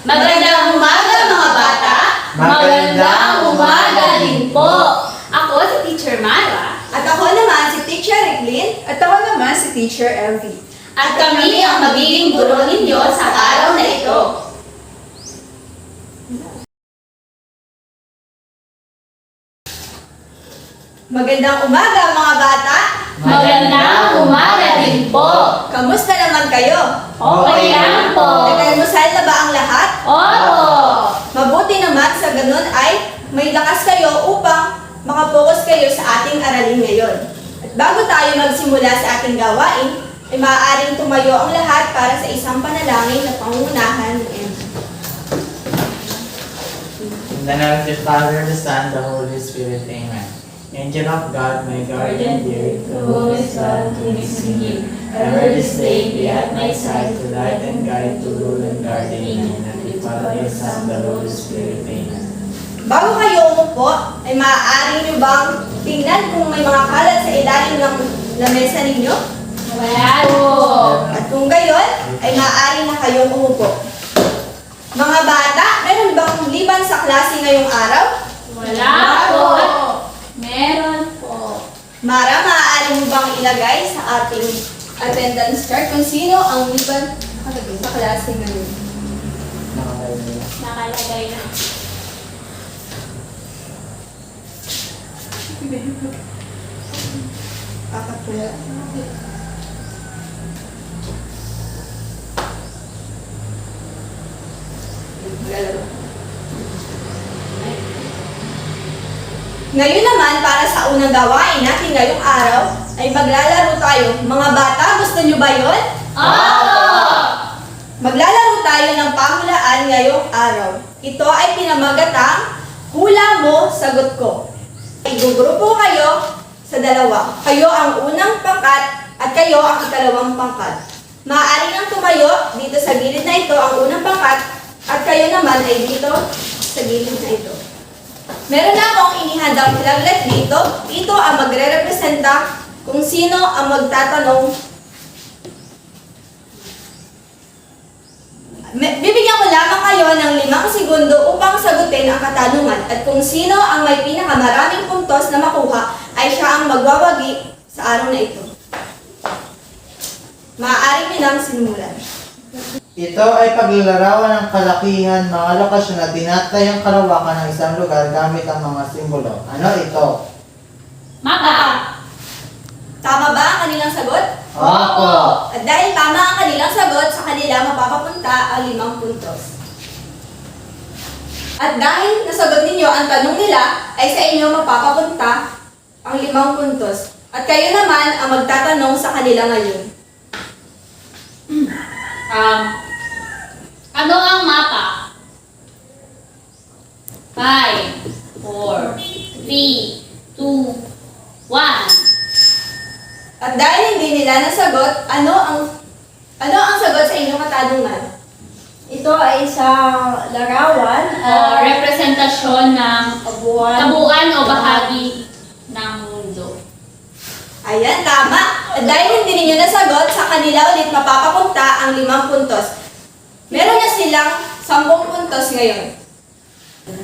Magandang umaga mga bata! Magandang umaga din po! Ako si Teacher Mara. At ako naman si Teacher Eglin. At ako naman si Teacher Elvie. At kami ang magiging guro ninyo sa araw na ito. Magandang umaga mga bata! Magandang umaga din po! Kamusta naman kayo? Okay lang po! Nag-almusal na ba ang lahat? Opo! Mabuti naman sa ganun ay may lakas kayo upang makapokus kayo sa ating aralin ngayon. At bago tayo magsimula sa ating gawain, ay maaaring tumayo ang lahat para sa isang panalangin na pangunahan ng M. In the name of the Father, the Son, the Holy Spirit. Amen. Angel of God, my guardian dear, to whom is God, to his King, ever this day be at my side, to light and guide, to rule and guard. Amen. At the Father, the Son, the Holy Spirit. Amen. Bago kayo umupo, ay maaari nyo bang tingnan kung may mga kalat sa ilalim ng lamesa ninyo? Wala po! At kung gayon, ay maaari na kayong umupo. Mga bata, meron bang liban sa klase ngayong araw? Wala po! Meron po. Mara, maaari mo bang ilagay sa ating attendance chart kung sino ang liban sa klase ngayon? Nakalagay na. Kakatula. Ngayon naman, para sa unang gawain natin ngayong araw, ay maglalaro tayo. Mga bata, gusto nyo ba yun? Opo! Maglalaro tayo ng pahulaan ngayong araw. Ito ay pinamagatang hula mo, sagot ko. Igugrupo kayo sa dalawa. Kayo ang unang pangkat at kayo ang ikalawang pangkat. Maaari nang tumayo dito sa gilid na ito ang unang pangkat at kayo naman ay dito sa gilid na ito. Meron na akong inihandang flaglet dito. Ito ang magre-representa kung sino ang magtatanong. Bibigyan ko lamang kayo ng 5 segundo upang sagutin ang katanungan at kung sino ang may pinakamaraming puntos na makuha ay siya ang magwawagi sa araw na ito. Maaari niyo nang simulan. Ito ay paglalarawan ng kalakihan, mga lokasyon na tinatay ang kalawakan ng isang lugar gamit ang mga simbolo. Ano ito? Mapa! Tama ba ang kanilang sagot? Opo! At dahil tama ang kanilang sagot, sa kanila mapapapunta ang 5 puntos. At dahil nasagot ninyo ang tanong nila, ay sa inyo mapapapunta ang 5 puntos. At kayo naman ang magtatanong sa kanila ngayon. Ano ang mapa? 5, 4, 3, 2, 1. At dahil hindi nila nasagot, ano ang sagot sa inyong katanungan? Ito ay isang larawan O representasyon ng kabuuan o bahagi ng mundo. Ayan, tama. At dahil hindi ninyo nasagot, sa kanila ulit mapapapunta ang 5 puntos. Meron na silang 10 puntos ngayon.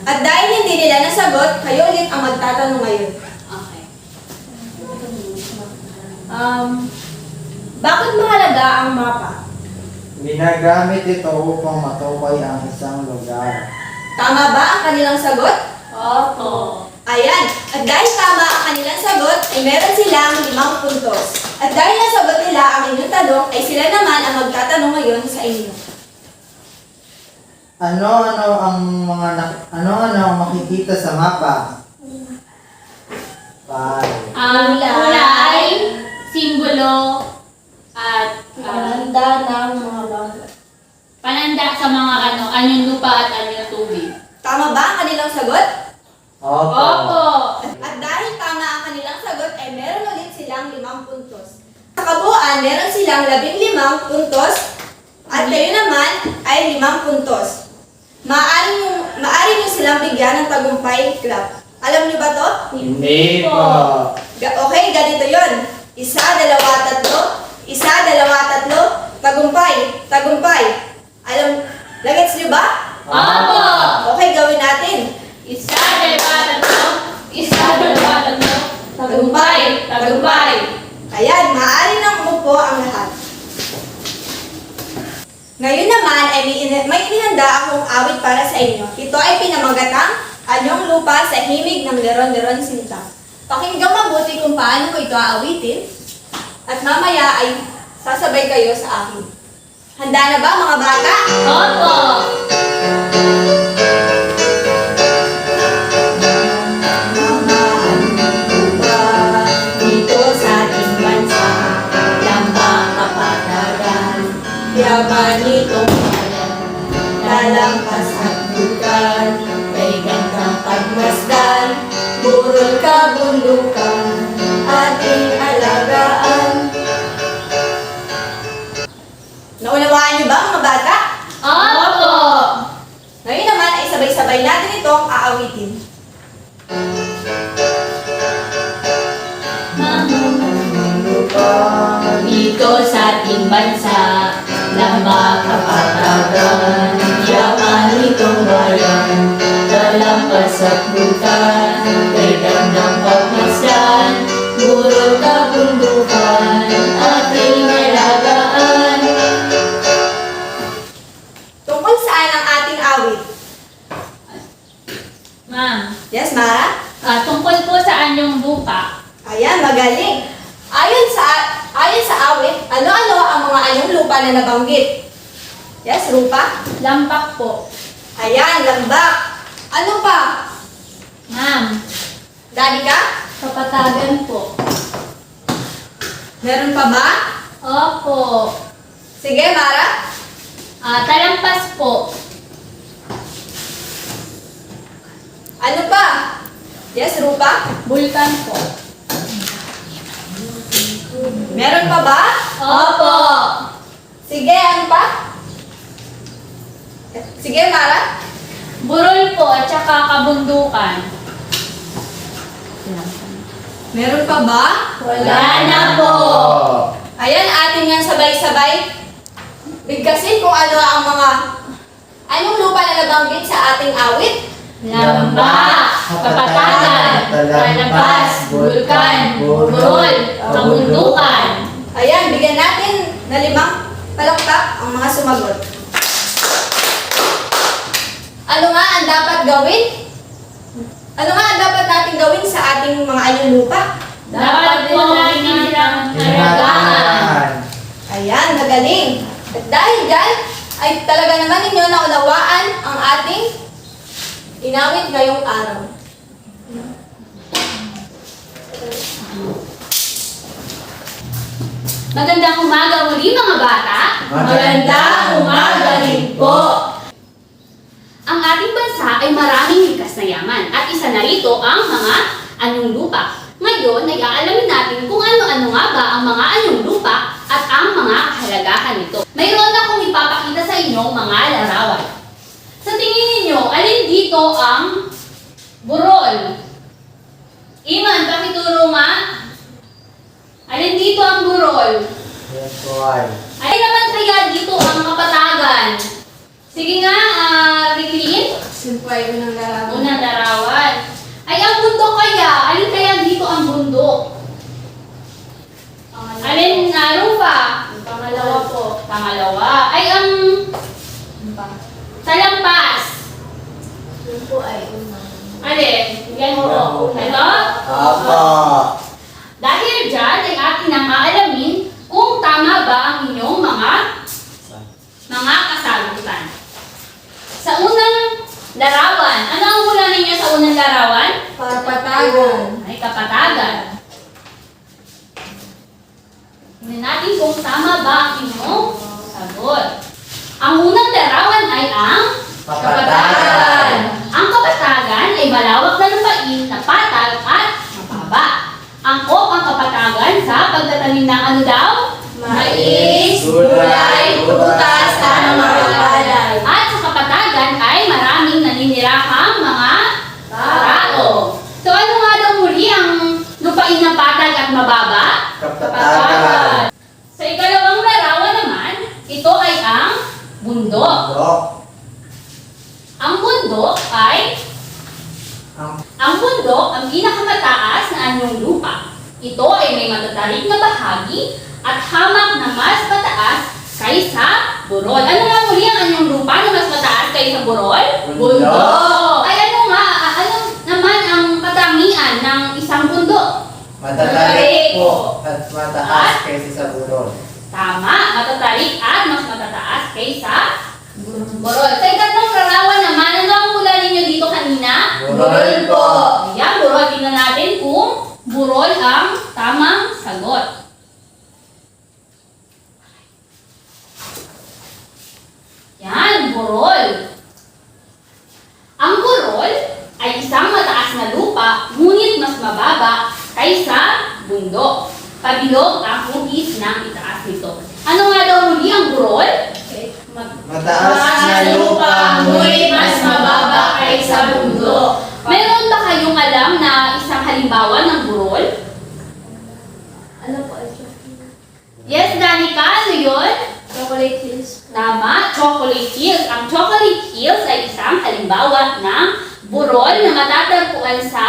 At dahil hindi nila nasagot, kayo ulit ang magtatanong ngayon. Okay. Bakit mahalaga ang mapa? Ginagamit ito upang matukoy ang isang lugar. Tama ba ang kanilang sagot? Opo. Ayan. At dahil tama ang kanilang sagot, ay meron silang 5 puntos. At dahil nasagot nila ang inyong tanong, ay sila naman ang magtatanong ngayon sa inyo. Ano-ano ang makikita sa mapa? Kulay, simbolo, at Pananda ng mga lugar. pananda sa mga anyong lupa at anyong tubig. Tama ba ang kanilang sagot? Opo. At dahil tama ang kanilang sagot, ay meron ulit silang 5 puntos. Sa kabuuan, meron silang 15 puntos at kayo naman ay 5 puntos. Maaari nyo silang bigyan ng tagumpay club. Alam nyo ba to? Hindi po. Okay, ganito yon. 1, 2, 3. 1, 2, 3. Tagumpay. Tagumpay. Nagets nyo ba? tagumpay. Ayan, maaari nang umupo ang lahat. Ngayon naman ay may inihanda akong awit para sa inyo. Ito ay pinamagatang Anyong Lupa sa Himig ng Leron-Leron Sinta. Pakinggang mabuti kung paano ko ito aawitin at mamaya ay sasabay kayo sa akin. Handa na ba mga bata? Opo. Dito sa ating bansa, lambak kapatagan, yaman itong bayan, lalampas at bukan, may gandang pagmasdan, burol kabundukan, ating alagaan. Naunawaan niyo ba mga bata? Opo. Ngayon naman ay sabay-sabay natin itong aawitin. Dito sa ating bansa, lambak kapatagan, yaman itong bayan, lalampas at bukan, may gandang pagmasdan, burol kabundukan, ating alagaan. Tungkol saan ang ating awit? Ma'am, Yes, Mara? tungkol po sa anyong lupa. Ayan, magaling. Ayon sa awit, ano-ano ang mga anyong lupa na nabanggit? Yes, Rupa? Lampak po. Ayan, lambak. Ano pa? Ma'am, Daddy ka? kapatagan po. Meron pa ba? Opo. Sige, Mara. Talampas po. Ano pa? Yes, Rupa? Bulkan po. Meron pa ba? Opo. Sige, ano pa? Sige, Mara. Burol po at saka kabundukan. Meron pa ba? Wala na po. Ayan, atin yan sabay-sabay. Bigkasin kung ano ang mga anong lupa na nabanggit sa ating awit. Lambak, kapatagan, talampas, bulkan, burol, kabundukan. Ayan, bigyan natin na 5 palakpak ang mga sumagot. Ano nga ang dapat gawin? Ano nga ang dapat natin gawin sa ating mga anyong lupa? Dapat po natin silang alagaan. Ayan, magaling. At dahil dyan, ay talaga naman ninyo naunawaan ang ating inawit ngayong araw. Magandang umaga muli mga bata. Magandang umaga rin po. Ang ating bansa ay maraming likas na yaman at isa na rito ang mga anyong lupa. Ngayon ay aalamin natin kung ano-ano nga ba ang mga anyong lupa at ang mga kahalagahan nito. Mayroon akong ipapakita sa inyong mga larawan. Sa tingin ninyo, alin dito ang burol? Iman, pakituro nga. Alin dito ang burol? Yes, boy. Alin naman kaya dito ang kapatagan? Sige nga, Riklin. Simple ay unang larawan. Unang larawan. Ay, ang bundok kaya. Alin kaya dito ang bundok? Alin, Rufa? Pangalawa po. Pangalawa. Ay, ang talampas. Yun po ay unang. Alin? Yan mo. Ito? Apa. Dahil dyan ay atin nang aalamin kung tama ba ang inyong mga kasagutan. Sa unang larawan, ano ang hula ninyo sa unang larawan? Kapatagan. Ay, kapatagan. Tingnan natin kung tama ba ang inyong sagot. Ang unang larawan ay ang Kapatagan. Ang kapatagan ay malawak na lupain na patag at mababa. Angkop ang kapatagan sa pagtatanim ng ano daw? Mais, gulay, prutas, at mga palay. At sa kapatagan ay maraming naninirahang mga tao. So ano nga daw muli ang lupain na patag at mababa? Kapatagan. Sa ikalawang larawan naman, ito ay ang bundok. Bundok. Ang bundok ay ang bundok ang pinakamataas na anyong lupa. Ito ay may matatarik na bahagi at hamak na mas mataas kaysa burol. Ano nga muli ang anyong lupa na mas mataas kaysa burol? Bundok. Ay ano nga, ano naman ang katangian ng isang bundok? Matatarik po at mataas kaysa sa burol. Tama, matatarik at mas matataas kaysa burol. Sa ikatlong larawan naman, ano ang hula ninyo dito kanina? Burol po. Ayan, burol. Tingnan natin kung burol ang tamang sagot. Yan, burol. Ang burol ay isang mataas na lupa, ngunit mas mababa kaysa bundok. Pabilog ang hugis ng itaas nito. Ano nga daw muli ang burol? Mataas na lupa, ngunit mas mababa kaysa bundok. Meron ba kayong alam na isang halimbawa ng burol? Ano po ay chocolate? Yes, Danica, ano yun? Chocolate hills. Tama, chocolate hills. Ang chocolate hills ay isang halimbawa ng burol na matatagpuan sa...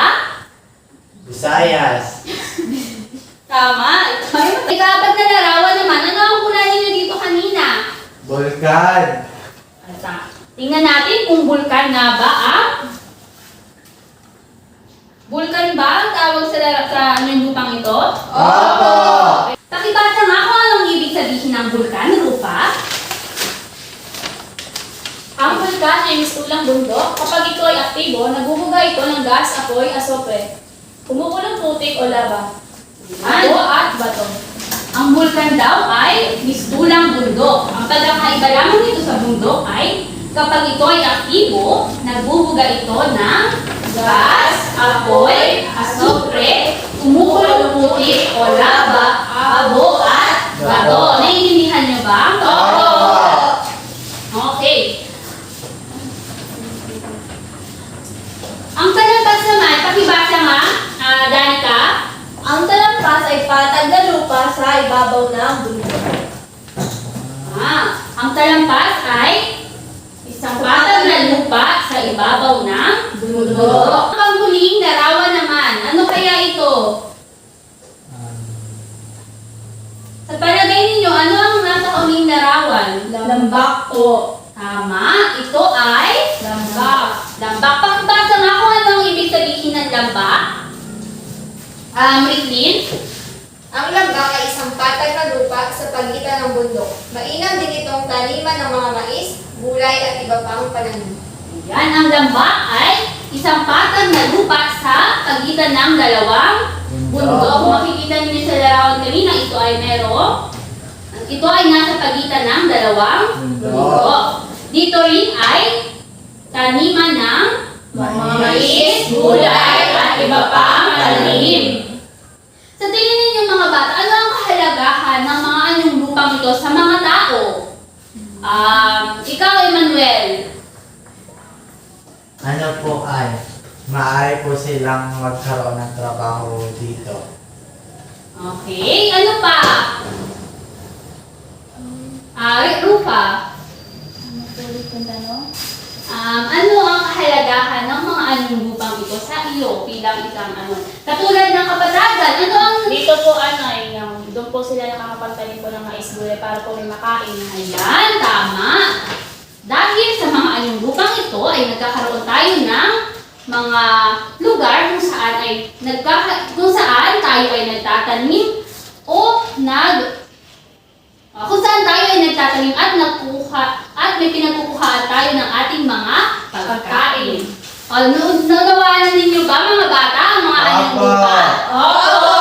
Visayas. Tama, ito ay ikapat na larawan naman. Ano ang hula ninyo dito kanina? Bulkan. Tingnan natin kung bulkan nga ba ang... Bulkan ba ang tawag sa anong lupang ito? Opo. Pakibasa nga kung anong ibig sabihin ng bulkan, Rupa. Ang vulkan ay mistulang bundok. Kapag ito ay aktibo, naguhuga ito ng gas, apoy, asopre. Kumukulong putik o lava. Abo at bato. Ang bulkan daw ay mistulang bundok. Ang pagkakaiba lamang nito sa bundok ay kapag ito ay aktibo, nagbubuga ito ng gas, apoy, asopre, kumukulong putik o lava, abo at bato. Naiintindihan niyo ba? Opo. Okay. Ang talampas naman, pakibasa nga, Danica. Ang talampas ay patag na lupa sa ibabaw ng bundok. Ang talampas ay isang patag na lupa sa ibabaw ng bundok. Ang panghuling larawan naman, ano kaya ito? Sa palagay ninyo, ano ang nasa huling larawan? Lambak po. Tama, ito ay Lambak. lambak. Pakibasa nga kung ano ang ibig sabihin ng lambak. Ritlin? Ang lambak ay isang patag na lupa sa pagitan ng bundok. Mainam din itong taniman ng mga mais, gulay at iba pang pananim. Yan, ang lambak ay isang patag na lupa sa pagitan ng dalawang bundok. Kung makikita niyo sa larawan kanina, ito ay nasa pagitan ng dalawang bundok. Dito rin ay taniman ng mais, gulay, at iba pang tanim. Sa tingin ninyo mga bata, ano ang kahalagahan ng mga anyong lupang ito sa mga tao? Ikaw, Emmanuel. Ano po ay, maaari po silang magkaroon ng trabaho dito. Okay, ano pa? Rupa. Ulit yung tanong. Ano ang kahalagahan ng mga anyong lupang ito sa iyo bilang isang katulad ng kapatagan, ano ang... Dito po doon po sila nakakapagtanim po ng mais gulay para po may makain. Ayan, tama. Dahil sa mga anyong lupang ito ay nagkakaroon tayo ng mga lugar kung saan tayo ay nagtatanim o kung saan tayo ay nagtatanim at may pinagkukuhaan tayo ng ating mga pagkain. Naunawaan ninyo ba mga bata ang mga anyong lupa? Opo!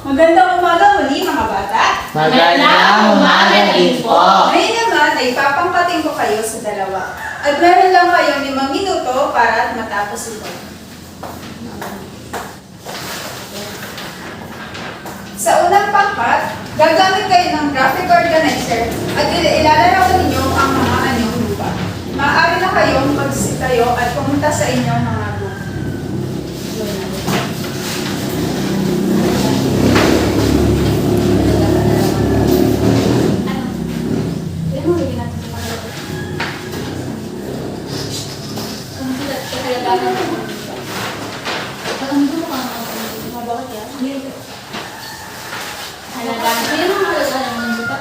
Magandang umaga muli mga bata. Magandang umaga din po. Ngayon naman ay papangkating ko kayo sa dalawa. At meron lang kayong 5 minuto para matapos ito. Sa unang pangkat, gagamit kayo ng graphic organizer at ilalarawan ninyo ang mga anyong lupa. Maaari na kayong magsitayo at pumunta sa inyong mga lupa. Bakit yan? Kahalagahan. Kaya mga kahalagahan ng lupa.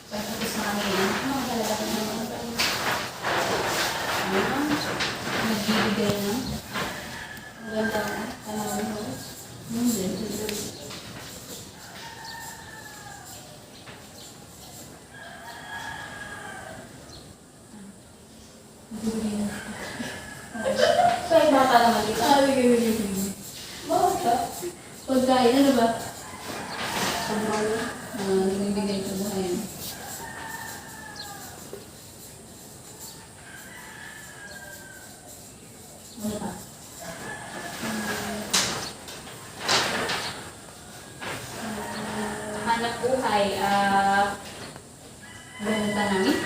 Pagkatapos na kami yan, ano ang kahalagahan ng lupa? Nagbibigay ng magandang tanawin mo. Hindi. Kaya bata naman dito. Bakit ka? Pagkain, ano ba? Pagmalo. Nagbibigay ito buhayin. Ano pa? Hanap buhay, benta namin?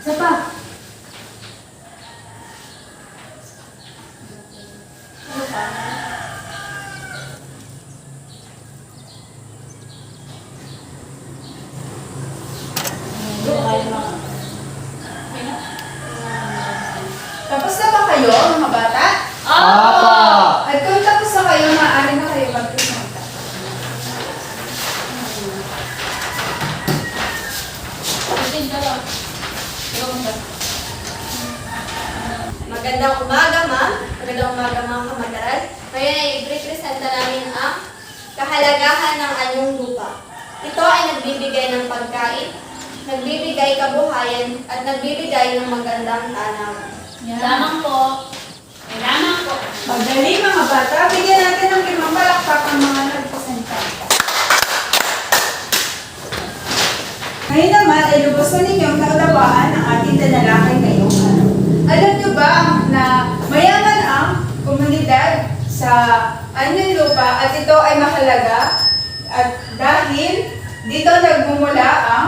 Isa pa. Ano pa? Tapos na ba kayo, mga bata? Apa! At kung tapos na kayo, maaari na kayo magpresenta. Magandang umaga, ma'am. Magandang umaga, mga kamag-aral. Ngayon ay i-presenta namin ang kahalagahan ng anyong lupa. Ito ay nagbibigay ng pagkain, nagbibigay kabuhayan, at nagbibigay ng magandang tanawan. Lamang po. May lamang po. Magdali, mga bata. Bigyan natin ng limang palakpak ang mga nagpresenta. Ngayon naman ay lubos na ninyong naunawaan ang ating talalakay ngayong araw. Alam niyo ba na mayaman ang komunidad sa anyong lupa at ito ay mahalaga at dahil dito nagmumula ang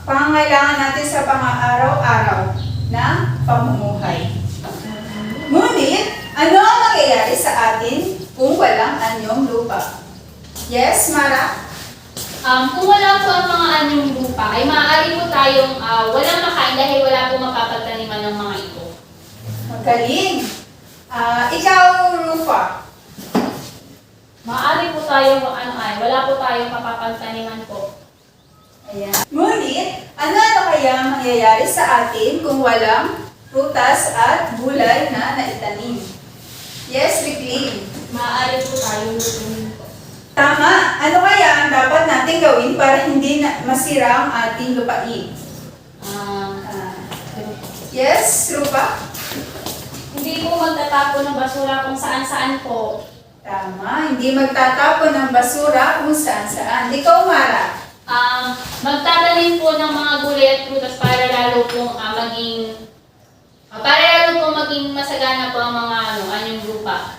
pangangailangan natin sa pang-araw-araw na pamumuhay. Ngunit, ano ang mangyayari sa atin kung walang anyong lupa? Yes, Mara? Kung wala po ang mga anyong lupa, ay maaari po tayong walang makain dahil wala po mapapagtaniman ng mga ito. Magaling. Ikaw, Rufa. Maaari po tayong wala po tayong mapapagtaniman po. Ayan. Ngunit, ano kaya ang mangyayari sa atin kung walang prutas at gulay na naitanim? Yes, Ricky. Maaari po tayong lutuin po. Tama. Ano kaya ang dapat natin gawin para hindi masira ang ating lupain? Yes, Rupa? Hindi po magtatapon ng basura kung saan-saan po. Tama. Hindi magtatapon ng basura kung saan-saan. Ikaw, Mara? Magtatanim po ng mga gulay at prutas para lalo pong maging masagana po ang mga anyong lupa.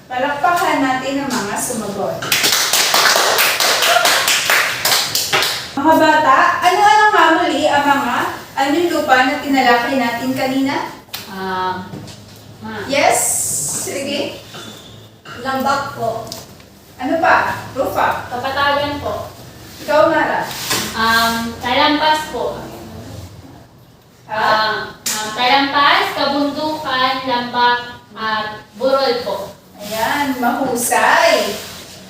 Palakpakan natin ang mga sumagot. Mga bata, ano-ano nga muli ang mga anyong lupa na tinalakay natin kanina? Yes, sige. Lambak po. Ano pa? Rufa. Kapatagan po. Ikaw, Mara. Talampas po. Talampas, kabundukan, lambak, at burol po. Ayan, mahusay.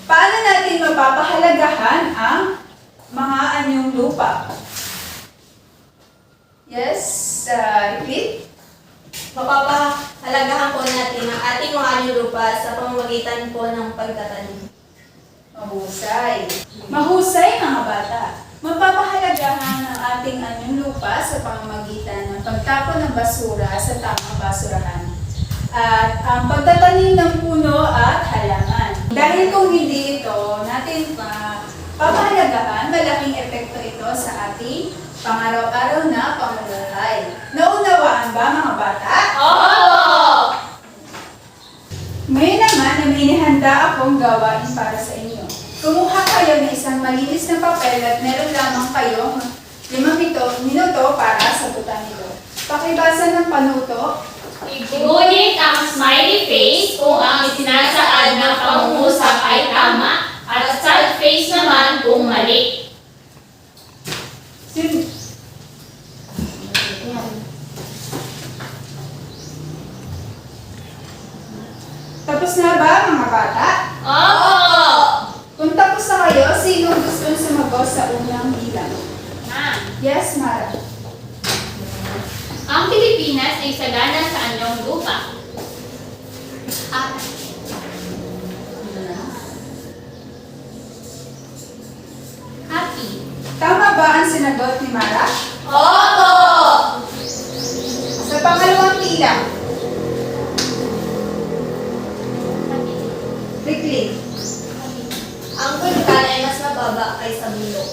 Paano natin mapapahalagahan ang mga anyong lupa? Yes, repeat. Mapapahalagahan po natin ang ating mga anyong lupa sa pamamagitan po ng pagtatanim. Mahusay. Mahusay, mga bata. Mapapahalagahan ang ating anyong lupa sa pamamagitan ng pagtapon ng basura sa tamang basurahan at ang pagtatanim ng puno at halaman. Dahil kung hindi ito natin papahalagahan, malaking epekto ito sa ating pang-araw-araw na pamumuhay. Naunawaan ba, mga bata? Oo! Ngayon naman na may inihanda akong gawain para sa inyo. Kumuha kayo ng isang malinis na papel at meron lamang kayong 5 minuto para sagutan ito. Pakibasa ng panuto. Ngunit ang smiley face kung ang isinasaad ng pangungusap ay tama at sad face naman kung mali. Sin- Tapos na ba mga bata? Opo! Kung tapos na kayo, sinong gusto sumagot sa unang bilang? Ma'am, Yes, Mara. ang Pilipinas ay sagana sa anyong lupa. At happy. Tama ba ang sinagot ni Mara? Opo! Sa pangalawang bilang, Ricky. Ang bulkan ay mas mababa kaysa bundok.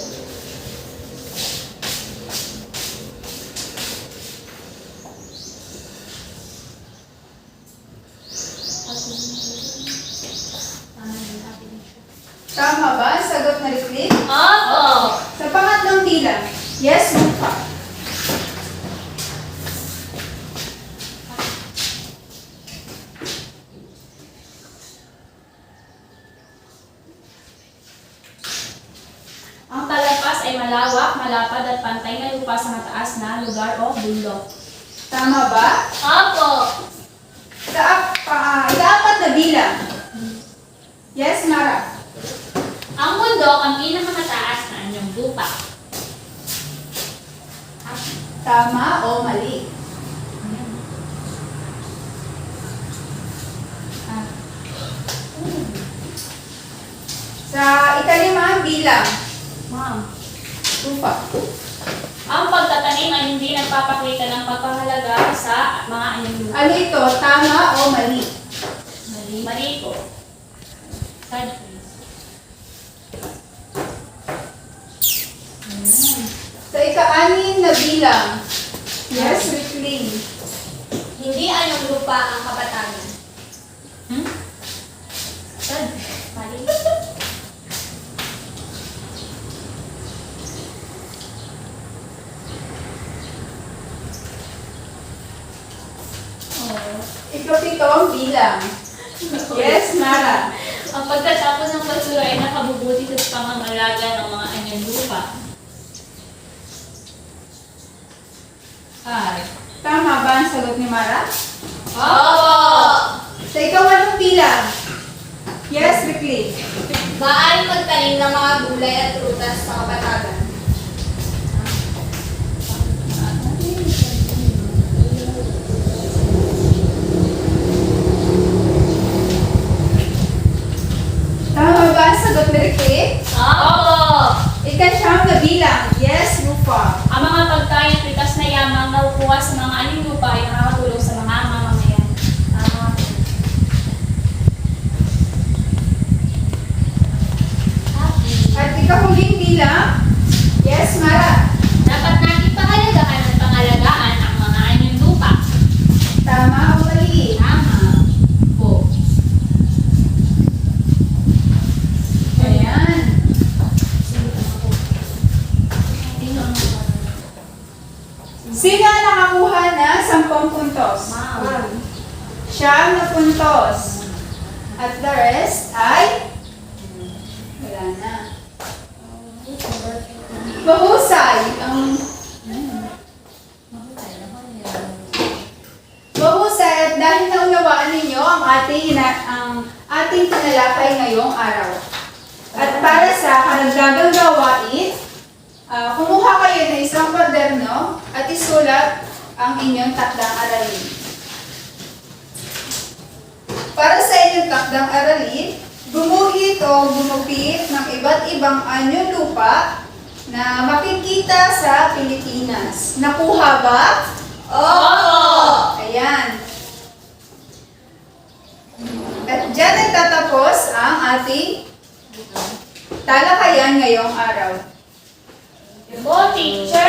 Tama ba ang sagot na Ricky? Opo! Sa pangatlong bilang, yes, Mufa. Ang talapas ay malawak, malapad at pantay na lupa sa mataas na lugar o bundok. Tama ba? Opo! Ikaapat na bilang, yes, Mara. Ang bundok ang pinakamataas na anyong lupa. Tama o mali? Sa ikalimang bilang, Ma'am, Mufa. ang pagtatanim ay hindi nagpapakita ng pagpahalaga sa mga anyong lupa. Ano ito? Tama o mali? Mali. Mali po. Sad face. Sa ika-anim na bilang, yes, Ricky. Hindi anyong lupa ang kapatagan. Sad. Mali. Ika-pito ang bilang, yes, Mara. Ang pagtatapos ng basura ay nakabubuti sa pangangalaga ng mga anyong lupa. Ay. Tama ba ang sagot ni Mara? Opo! Sa ika-walong bilang, yes, Ricky. Maaari magtanim ng mga gulay at prutas sa kapatagan. Tama ba ang sagot ni Ricky? Opo! Ika-siyam na bilang, yes, Mufa. Ang mga pagkain at likas na yamang nakukuha sa mga anyong lupa ay nakakatulong sa mga mamamayan. Tama. Happy. At ika-huling bilang, yes, Mara. Dapat natin pahalagahan at pangalagaan ang mga anyong lupa. Tama o mali? Tama. Po. Ayan. Sino ang nakakuha na 10 puntos? Ma'am. Siyam na puntos. At the rest ay wala na. Mahusay ang mahusay at dahil naunawaan ninyo ang ating tinalakay ngayong araw. At para sa karagdagang gawain, kumuha kayo ng isang kwaderno at isulat ang inyong takdang aralin. Para sa inyong takdang aralin, gumuhit o gumupit ng iba't ibang anyong lupa na makikita sa Pilipinas. Nakuha ba? Opo! Ayan. At dyan nagtatapos ang ating talakayan ngayong araw. Po, teacher!